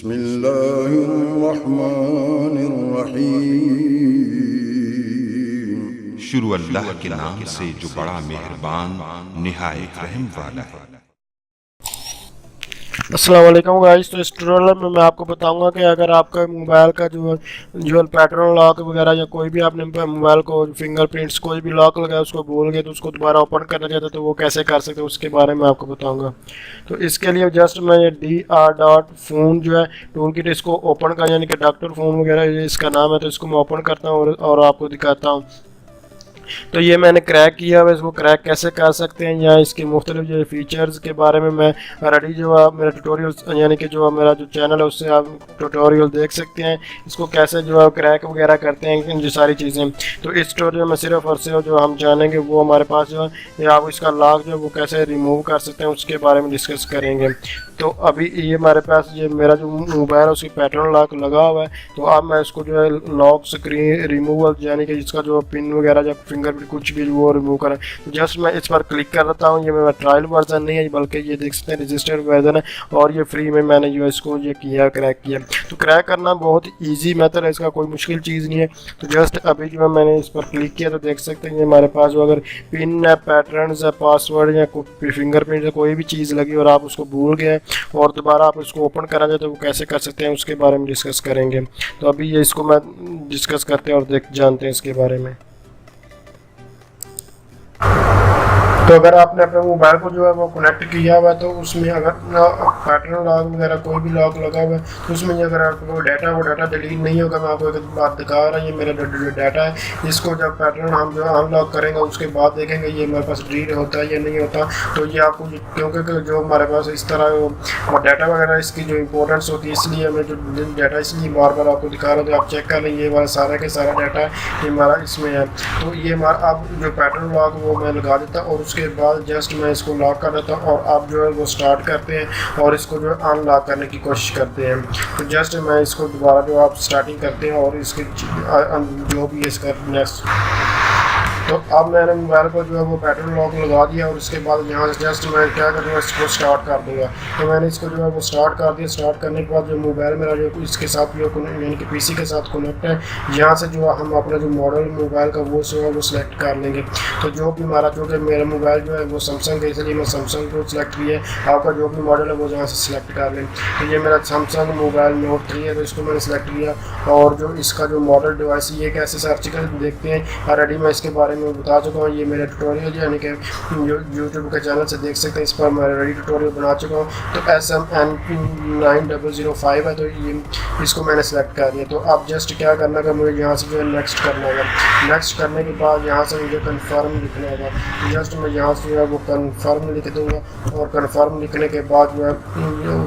बिस्मिल्लाहिर्रहमानिर्रहीम। शुरू अल्लाह के नाम से जो बड़ा मेहरबान निहायत रहम वाला है। अस्सलाम वालेकुम गाइस। तो इस ट्यूटोरियल में मैं आपको बताऊंगा कि अगर आपका मोबाइल का जो पैटर्न लॉक वगैरह या कोई भी आपने मोबाइल को फिंगरप्रिंट्स कोई भी लॉक लगाया उसको भूल गए तो उसको दोबारा ओपन करना चाहते तो वो कैसे कर सकते हैं उसके बारे में आपको बताऊंगा। तो इसके लिए जस्ट मैं ये DR.Phone जो है टूल किट इसको ओपन कर यानी कि डॉक्टर फ़ोन वगैरह ये इसका नाम है, तो इसको मैं ओपन करता हूँ और आपको दिखाता हूँ। तो ये मैंने क्रैक किया हुआ, इसको क्रैक कैसे कर सकते हैं या इसके मुख्तलिफ जो फीचर्स के बारे में मैं ऑलरेडी जो है मेरा ट्यूटोरियल यानी कि जो मेरा जो चैनल है उससे आप ट्यूटोरियल देख सकते हैं। इसको कैसे जो है क्रैक वगैरह करते हैं जो सारी चीज़ें, तो इस ट्यूटोरियल में सिर्फ और सिर्फ जो हम जानेंगे वो हमारे पास जो है या आप इसका लॉक जो है वो कैसे रिमूव कर सकते हैं उसके बारे में डिस्कस करेंगे। तो अभी ये हमारे पास ये मेरा जो मोबाइल है उसकी पैटर्न लॉक लगा हुआ है। तो अब मैं इसको जो है लॉक स्क्रीन रिमूवल यानी कि इसका जो पिन वगैरह या फिंगरप्रिंट कुछ भी वो रिमूव करें, तो जस्ट मैं इस पर क्लिक कर देता हूँ। ये मेरा ट्रायल वर्जन नहीं है बल्कि ये देख सकते हैं रजिस्टर्ड वर्जन है और ये फ्री में मैंने जो इसको ये किया क्रैक किया। तो क्रैक करना बहुत ईजी मेथड है, इसका कोई मुश्किल चीज़ नहीं है। तो जस्ट अभी जो है मैंने इस पर क्लिक किया तो देख सकते हैं ये हमारे पास जो अगर पिन है पैटर्न है पासवर्ड या फिंगरप्रिंट है कोई भी चीज़ लगी और आप उसको भूल गए और दोबारा आप इसको ओपन करा जाए तो वो कैसे कर सकते हैं उसके बारे में डिस्कस करेंगे। तो अभी ये इसको मैं डिस्कस करते हैं और जानते हैं इसके बारे में। तो अगर आपने अपने मोबाइल को जो है वो कनेक्ट किया हुआ है तो उसमें अगर पैटर्न लॉक वगैरह कोई भी लॉक लगा हुआ है तो उसमें अगर आपको वो डाटा डिलीट नहीं होगा। मैं आपको एक बात दिखा रहा हूँ, ये मेरा डाटा है, इसको जब पैटर्न हम जो अनलॉक करेंगे उसके बाद देखेंगे ये मेरे पास डिलीट होता है या नहीं होता। तो ये आपको क्योंकि जो हमारे पास इस तरह डाटा वगैरह इसकी जो इंपॉर्टेंस होती है इसलिए हमें जो डाटा इसलिए बार बार आपको दिखा रहा हूँ। तो आप चेक कर लें ये वाला सारा के सारा डाटा है ये हमारा इसमें है। तो ये हमारा अब जो पैटर्न लॉक वो मैं लगा देता और उसके बाद जस्ट मैं इसको लॉक कर देता हूँ और आप जो है वो स्टार्ट करते हैं और इसको जो है अनलॉक करने की कोशिश करते हैं। तो जस्ट मैं इसको दोबारा जो आप स्टार्टिंग करते हैं और इसके जो भी इसका नेक्स्ट। तो अब मैंने मोबाइल को जो है वो पैटर्न लॉक लगा दिया और उसके बाद यहाँ से जस्ट मैं क्या करूँगा इसको स्टार्ट कर दूँगा। तो मैंने इसको जो है वो स्टार्ट कर दिया। स्टार्ट करने के बाद जो मोबाइल मेरा जो इसके साथ जो यानी कि पीसी के साथ कनेक्ट है, यहाँ से जो हम अपना जो मॉडल मोबाइल का वो जो है वो सिलेक्ट कर लेंगे। तो जो भी हमारा जो कि मेरा मोबाइल जो है वो सैमसंग है इसलिए मैं सैमसंग को सिलेक्ट किया है। आपका जो भी मॉडल है वो यहाँ से सिलेक्ट कर लें। तो ये मेरा सैमसंग मोबाइल नोट 3 है तो इसको मैंने सेलेक्ट किया और जो इसका जो मॉडल डिवाइस ये कैसे सर्च कर देखते हैं ऑलरेडी मैं इसके बारे में बता चुका हूँ। ये मेरा ट्यूटोरियल यानी कि यूट्यूब के चैनल से देख सकते हैं, इस पर मैं ऑलरेडी ट्यूटोरियल बना चुका हूँ। तो SM9005 है तो ये इसको मैंने सेलेक्ट कर दिया। तो अब जस्ट क्या करना है मुझे यहाँ से जो है नेक्स्ट करना होगा। नेक्स्ट करने के बाद यहाँ से मुझे कन्फर्म लिखना होगा। तो जस्ट मैं यहाँ से जो है वो कन्फर्म लिख दूँगा और कन्फर्म लिखने के बाद जो है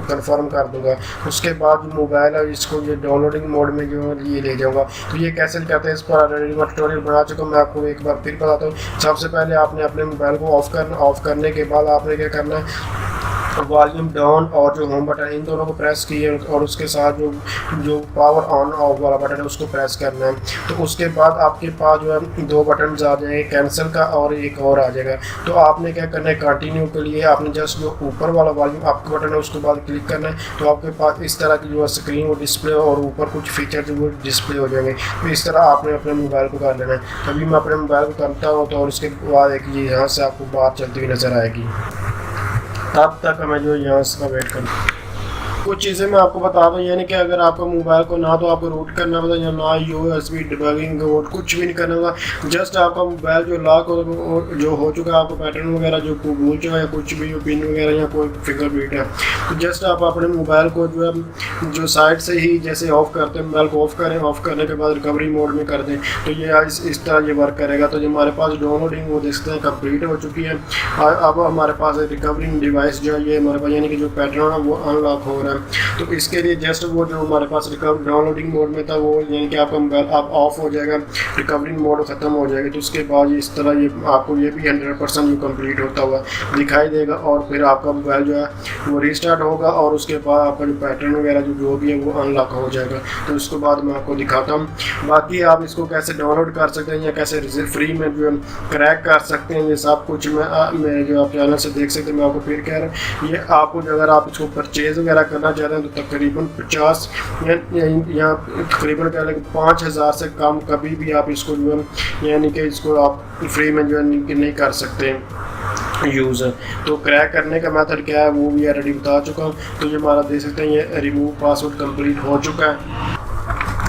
कन्फर्म कर दूँगा। उसके बाद मोबाइल है इसको ये डाउनलोडिंग मोड में जो है ये ले जाऊँगा। तो ये कैसे करते हैं इस पर ऑलरेडी मैं ट्यूटोरियल बना चुका हूँ, मैं आपको एक बार फिर बताता हूँ। सबसे पहले आपने अपने मोबाइल को ऑफ करने के बाद आपने क्या करना है वॉल्यूम डाउन और जो होम बटन इन दोनों को प्रेस किए और उसके साथ जो पावर ऑन ऑफ वाला बटन है उसको प्रेस करना है। तो उसके बाद आपके पास जो है दो बटन आ जाएंगे कैंसिल का और एक और आ जाएगा। तो आपने क्या करना है कंटिन्यू के लिए आपने जस्ट जो ऊपर वाला वॉल्यूम आपका बटन है उसके बाद क्लिक करना है। तो आपके पास इस तरह की जो है स्क्रीन वो डिस्प्ले और ऊपर कुछ फीचर जो वो डिस्प्ले हो जाएंगे। तो इस तरह आपने अपने मोबाइल को कर लेना है। तभी मैं अपने मोबाइल को करता हूँ तो और उसके बाद एक ये यहाँ से आपको बात चलती हुई नज़र आएगी। तब तक हमें जो यहाँ इसका वेट करना। कुछ चीज़ें मैं आपको बता दूँ यानी कि अगर आपका मोबाइल को ना तो आपको रूट करना होगा या ना USB डिबगिंग कोड कुछ भी नहीं करना होगा। जस्ट आपका मोबाइल जो लॉक जो हो चुका है आपको पैटर्न वगैरह जो भूल चुका है या कुछ भी पिन वगैरह या कोई फिंगरप्रिंट है तो जस्ट आप अपने मोबाइल को जो है जो साइड से ही जैसे ऑफ़ करते हैं मोबाइल को ऑफ़ करें। ऑफ़ करने के बाद रिकवरी मोड में कर दें तो ये इस तरह ये वर्क करेगा। तो जो हमारे पास डाउनलोडिंग वो देखते हैं कंप्लीट हो चुकी है। अब हमारे पास रिकवरिंग डिवाइस जो है ये हमारे पास यानी कि जो पैटर्न है वो अनलॉक हो रहा है। तो इसके लिए जस्ट वो जो हमारे पास डाउनलोडिंग मोड में था वो यानी कि आपका मोबाइल आप ऑफ हो जाएगा, रिकवरिंग मोड ख़त्म हो जाएगा। तो उसके बाद इस तरह ये आपको ये भी 100% जो कंप्लीट होता हुआ दिखाई देगा और फिर आपका मोबाइल जो है वो रीस्टार्ट होगा और उसके बाद आपका जो पैटर्न वगैरह जो भी है वो अनलॉक हो जाएगा। तो उसके बाद मैं आपको दिखाता हूँ। बाकी आप इसको कैसे डाउनलोड कर सकते हैं या कैसे फ्री में जो क्रैक कर सकते हैं ये सब कुछ मैं जो आप चैनल से देख सकते हैं। मैं आपको फिर कह रहा हूँ ये आपको अगर आप इसको परचेज़ वगैरह करना करना चाहते हैं तो तकरीबन 50 या तकरीबन कह लें 5000 से कम कभी भी आप इसको जो है यानी कि इसको आप फ्री में जो है नहीं कर सकते यूज़ है। तो क्रैक करने का मेथड क्या है वो भी ऑलरेडी बता चुका हूँ। तो ये हमारा देख सकते हैं ये रिमूव पासवर्ड कंप्लीट हो चुका है।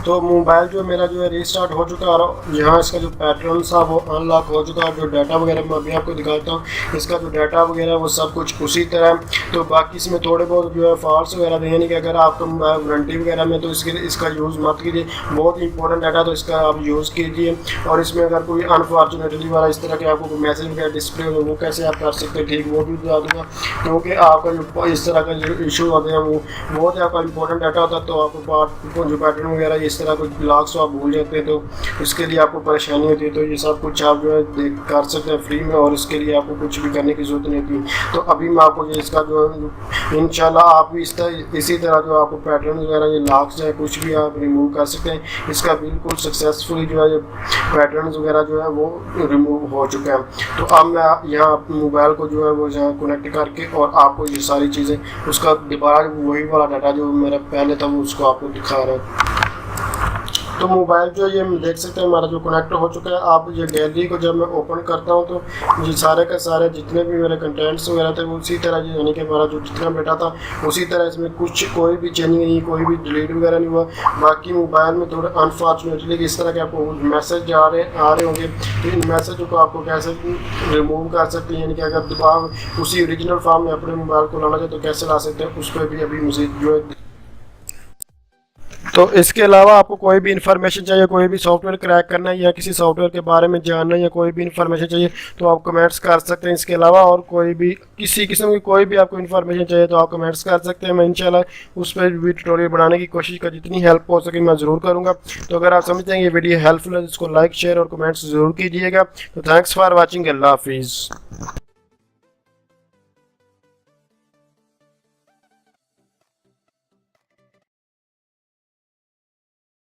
तो मोबाइल जो मेरा जो है रीस्टार्ट हो चुका है और यहाँ इसका जो पैटर्न था वो अनलॉक हो चुका है। जो डाटा वगैरह मैं अभी आपको दिखाता हूँ, इसका जो डाटा वगैरह वो सब कुछ उसी तरह है। तो बाकी इसमें थोड़े बहुत जो है फॉल्ट्स वगैरह दें, यानी कि अगर आपका मोबाइल वारंटी वगैरह में तो इसका यूज़ मत कीजिए, बहुत इंपॉर्टेंट डाटा तो इसका आप यूज़ कीजिए। और इसमें अगर कोई अनफॉर्चुनेटली वाला इस तरह के आपको कोई मैसेज वगैरह डिस्प्ले हो वो कैसे आप कर सकते हैं, ठीक वो भी बता दूँगा। क्योंकि आपका जो इस तरह का जो इशू होते हैं वो बहुत आपका इंपॉर्टेंट डाटा होता है, तो आपको जो पैटर्न वगैरह इस तरह कुछ ब्लॉक्स आप भूल जाते हैं तो इसके लिए आपको परेशानी होती है। तो ये सब कुछ आप जो है देख कर सकते हैं फ्री में और इसके लिए आपको कुछ भी करने की ज़रूरत नहीं होती। तो अभी मैं आपको ये इसका जो है इंशाल्लाह आप भी इसी तरह जो आपको पैटर्न वगैरह ये लॉक्स है कुछ भी आप रिमूव कर सकते हैं। इसका बिल्कुल सक्सेसफुली जो है ये पैटर्न वगैरह जो है वो रिमूव हो चुका है। तो अब मैं यहाँ मोबाइल को जो है वो यहाँ कनेक्ट करके और आपको ये सारी चीज़ें उसका दोबारा वही वाला डाटा जो मेरा पहले था वो उसको आपको दिखा रहा है। तो मोबाइल जो ये देख सकते हैं हमारा जो कनेक्ट हो चुका है। आप ये गैलरी को जब मैं ओपन करता हूँ तो ये सारे का सारे जितने भी मेरे कंटेंट्स वगैरह थे वो उसी तरह यानी कि हमारा जो जितना बेटा था उसी तरह इसमें कुछ कोई भी चेंजिंग नहीं, कोई भी डिलीट वगैरह नहीं हुआ। बाकी मोबाइल में थोड़ा अनफॉर्चुनेटली इस तरह के आपको मैसेज आ रहे होंगे, तो इन मैसेज को आपको कैसे रिमूव कर सकते हैं, यानी कि अगर दोबारा उसी ओरिजिनल फॉर्म में अपने मोबाइल को लाना चाहे तो कैसे ला सकते हैं, उस पर भी अभी मुझे जो है। तो इसके अलावा आपको कोई भी इन्फॉर्मेशन चाहिए, कोई भी सॉफ्टवेयर क्रैक करना है या किसी सॉफ्टवेयर के बारे में जानना है या कोई भी इन्फॉर्मेशन चाहिए तो आप कमेंट्स कर सकते हैं। इसके अलावा और कोई भी किसी किस्म की कोई भी आपको इन्फॉर्मेशन चाहिए तो आप कमेंट्स कर सकते हैं। मैं इंशाल्लाह उस पर भी ट्यूटोरियल बनाने की कोशिश कर जितनी हेल्प हो सके मैं ज़रूर करूँगा। तो अगर आप समझते हैं ये वीडियो हेल्पफुल है तो इसको लाइक शेयर और कमेंट्स ज़रूर कीजिएगा। तो थैंक्स फॉर वॉचिंग, अल्लाह हाफिज़।